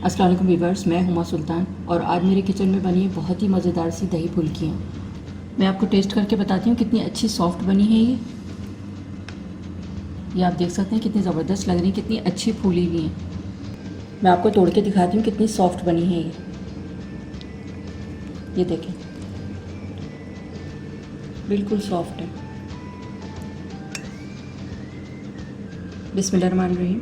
अस्सलाम वालेकुम व्यूअर्स, मैं हुमा सुल्तान और आज मेरे किचन में बनी है बहुत ही मज़ेदार सी दही फुल्कियाँ। मैं आपको टेस्ट करके बताती हूँ कितनी अच्छी सॉफ्ट बनी है ये आप देख सकते हैं कितनी ज़बरदस्त लग रही है, कितनी अच्छी फूली हुई हैं। मैं आपको तोड़ के दिखाती हूँ कितनी सॉफ्ट बनी है ये देखें, बिल्कुल सॉफ्ट है। बिस्मिल्लाहिर्रहमानिर्रहीम।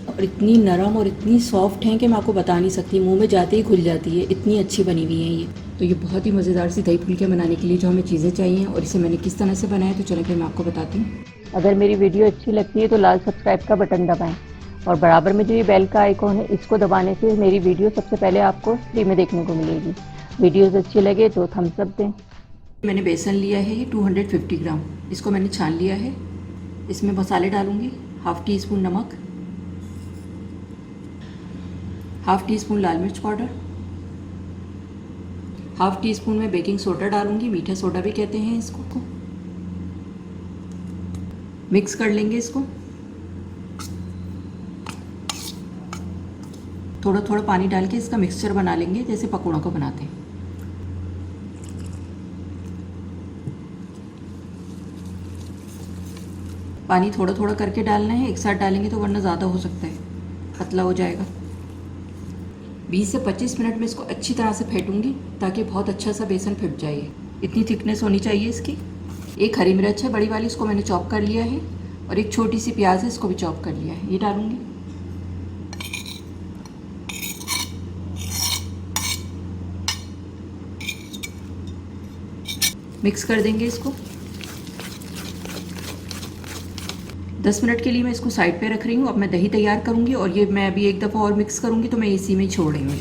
और इतनी नरम और इतनी सॉफ्ट हैं कि मैं आपको बता नहीं सकती, मुंह में जाते ही खुल जाती है, इतनी अच्छी बनी हुई है ये। तो ये बहुत ही मज़ेदार सी दही फुल्कियाँ बनाने के लिए जो हमें चीज़ें चाहिए और इसे मैंने किस तरह से बनाया, तो चलें फिर मैं आपको बताती हूँ। अगर मेरी वीडियो अच्छी लगती है तो लाल सब्सक्राइब का बटन दबाएं और बराबर में जो ये बेल का आइकॉन है इसको दबाने से मेरी वीडियो सबसे पहले आपको फ्री में देखने को मिलेगी। वीडियोस अच्छी लगे तो थम्स अप दें। मैंने बेसन लिया है ये 250 ग्राम, इसको मैंने छान लिया है। इसमें मसाले डालूँगी, हाफ़ टी स्पून नमक, हाफ़ टी स्पून लाल मिर्च पाउडर, हाफ़ टी स्पून में बेकिंग सोडा डालूँगी, मीठा सोडा भी कहते हैं इसको। मिक्स कर लेंगे इसको। थोड़ा थोड़ा पानी डाल के इसका मिक्सचर बना लेंगे जैसे पकौड़ों को बनाते हैं। पानी थोड़ा थोड़ा करके डालना है, एक साथ डालेंगे तो वरना ज़्यादा हो सकता है, पतला हो जाएगा। 20 से 25 मिनट में इसको अच्छी तरह से फेंटूंगी ताकि बहुत अच्छा सा बेसन फिट जाए। इतनी थिकनेस होनी चाहिए इसकी। एक हरी मिर्च है बड़ी वाली, इसको मैंने चॉप कर लिया है, और एक छोटी सी प्याज है, इसको भी चॉप कर लिया है, ये डालूंगी। मिक्स कर देंगे इसको। 10 मिनट के लिए मैं इसको साइड पे रख रही हूँ। अब मैं दही तैयार करूँगी और ये मैं अभी एक दफ़ा और मिक्स करूँगी तो मैं इसी में छोड़ रही हूँ।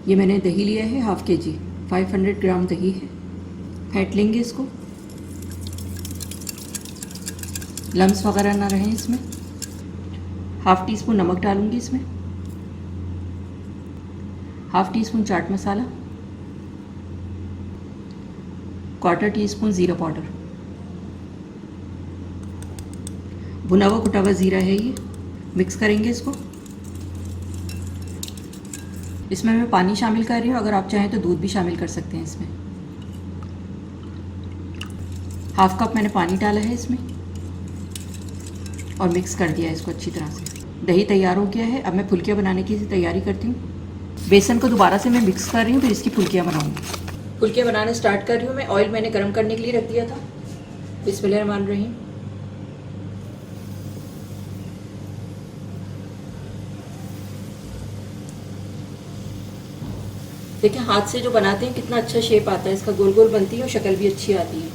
ये मैंने दही लिया है हाफ़ के जी, 500 ग्राम दही है। फेंट लेंगे इसको, लम्स वगैरह ना रहें इसमें। हाफ़ टी स्पून नमक डालूँगी इसमें, half tea spoon chaat masala, quarter tea spoon ज़ीरा पाउडर, भुना हुआ कुटा हुआ ज़ीरा है ये। मिक्स करेंगे इसको। इसमें मैं पानी शामिल कर रही हूँ, अगर आप चाहें तो दूध भी शामिल कर सकते हैं इसमें। हाफ़ कप मैंने पानी डाला है इसमें और मिक्स कर दिया है इसको अच्छी तरह से। दही तैयार हो गया है। अब मैं फुल्कियाँ बनाने की तैयारी करती हूँ। बेसन को दोबारा से मैं मिक्स कर रही हूँ, फिर इसकी फुल्कियाँ बनाऊँगी। फुल्कियाँ बनाना स्टार्ट कर रही हूँ मैं। ऑयल मैंने गर्म करने के लिए रख दिया था। बिस्मिल्लाहिर्रहमानिर्रहीम। देखिए हाथ से जो बनाते हैं कितना अच्छा शेप आता है इसका, गोल गोल बनती है और शक्ल भी अच्छी आती है।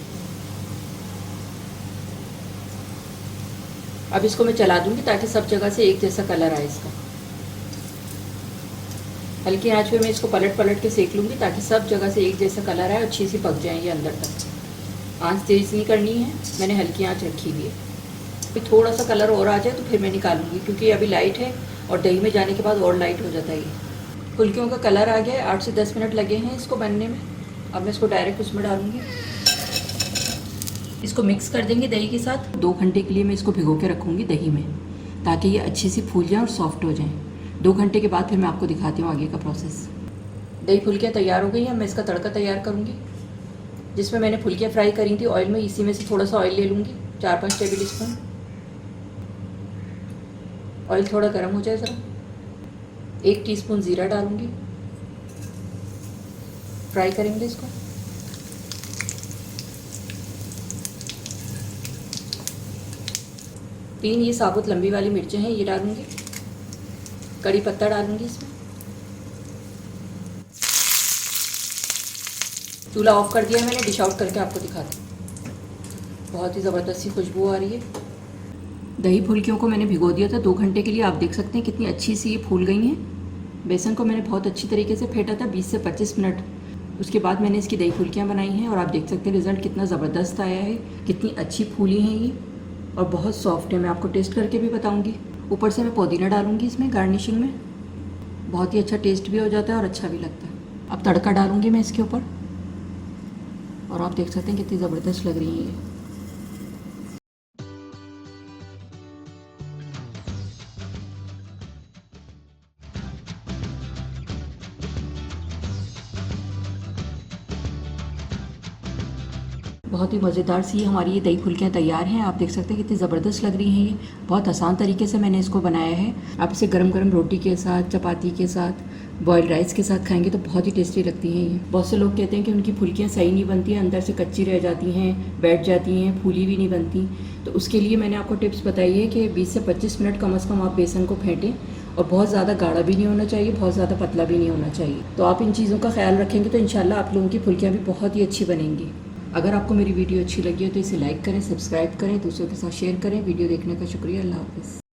अब इसको मैं चला दूंगी ताकि सब जगह से एक जैसा कलर आए इसका। हल्की आंच पे मैं इसको पलट पलट के सेक लूँगी ताकि सब जगह से एक जैसा कलर आए, अच्छी सी पक जाए ये अंदर तक। आंच तेज़ नहीं करनी है, मैंने हल्की आंच रखी हुई है। फिर थोड़ा सा कलर और आ जाए तो फिर मैं निकालूंगी, क्योंकि अभी लाइट है और दही में जाने के बाद और लाइट हो जाता है ये। फुल्कियों का कलर आ गया है, 8 से 10 मिनट लगे हैं इसको बनने में। अब मैं इसको डायरेक्ट उसमें डालूँगी। इसको मिक्स कर देंगे दही के साथ। 2 घंटे के लिए मैं इसको भिगो के रखूँगी दही में, ताकि ये अच्छी सी फूल जाए और सॉफ्ट हो जाए। 2 घंटे के बाद फिर मैं आपको दिखाती हूँ आगे का प्रोसेस। दही फुल्कियाँ तैयार हो गई हैं। मैं इसका तड़का तैयार करूँगी। जिसमें मैंने फुल्कियाँ फ्राई करी थी ऑयल में, इसी में से थोड़ा सा ऑयल ले लूँगी, 4-5 टेबल स्पून। ऑयल थोड़ा गर्म हो जाए ज़रा, 1 टीस्पून ज़ीरा डालूँगी। फ्राई करेंगे इसको। तीन ये साबुत लंबी वाली मिर्चें हैं, ये डालूँगी। कड़ी पत्ता डालूँगी इसमें। चूल्हा ऑफ कर दिया है मैंने, डिश आउट करके आपको दिखाती हूँ। बहुत ही ज़बरदस्त सी खुशबू आ रही है। दही फुल्कियों को मैंने भिगो दिया था 2 घंटे के लिए। आप देख सकते हैं कितनी अच्छी सी ये फूल गई हैं। बेसन को मैंने बहुत अच्छी तरीके से फेंटा था, 20 से 25 मिनट। उसके बाद मैंने इसकी दही फुल्कियाँ बनाई हैं और आप देख सकते हैं रिज़ल्ट कितना ज़बरदस्त आया है, कितनी अच्छी फूली हैं ये और बहुत सॉफ्ट है। मैं आपको टेस्ट करके भी बताऊँगी। ऊपर से मैं पुदीना डालूँगी इसमें गार्निशिंग में, बहुत ही अच्छा टेस्ट भी हो जाता है और अच्छा भी लगता है। अब तड़का डालूँगी मैं इसके ऊपर और आप देख सकते हैं कितनी ज़बरदस्त लग रही है ये। बहुत ही मज़ेदार सी हमारी ये दही फुल्कियाँ तैयार हैं। आप देख सकते हैं कितनी ज़बरदस्त लग रही हैं। ये बहुत आसान तरीके से मैंने इसको बनाया है। आप इसे गरम गरम रोटी के साथ, चपाती के साथ, बॉयल्ड राइस के साथ खाएंगे तो बहुत ही टेस्टी लगती हैं ये। बहुत से लोग कहते हैं कि उनकी फुल्कियाँ सही नहीं बनती हैं, अंदर से कच्ची रह जाती हैं, बैठ जाती हैं, फूली भी नहीं बनती। तो उसके लिए मैंने आपको टिप्स बताई है कि 20 से 25 मिनट कम से कम आप बेसन को फेंटें, और बहुत ज़्यादा गाढ़ा भी नहीं होना चाहिए, बहुत ज़्यादा पतला भी नहीं होना चाहिए। तो आप इन चीज़ों का ख्याल रखेंगे तो इंशाल्लाह आप लोगों की फुल्कियाँ भी बहुत ही अच्छी बनेंगी। अगर आपको मेरी वीडियो अच्छी लगी हो तो इसे लाइक करें, सब्सक्राइब करें, दूसरों के साथ शेयर करें। वीडियो देखने का शुक्रिया। अल्लाह हाफ़िज़।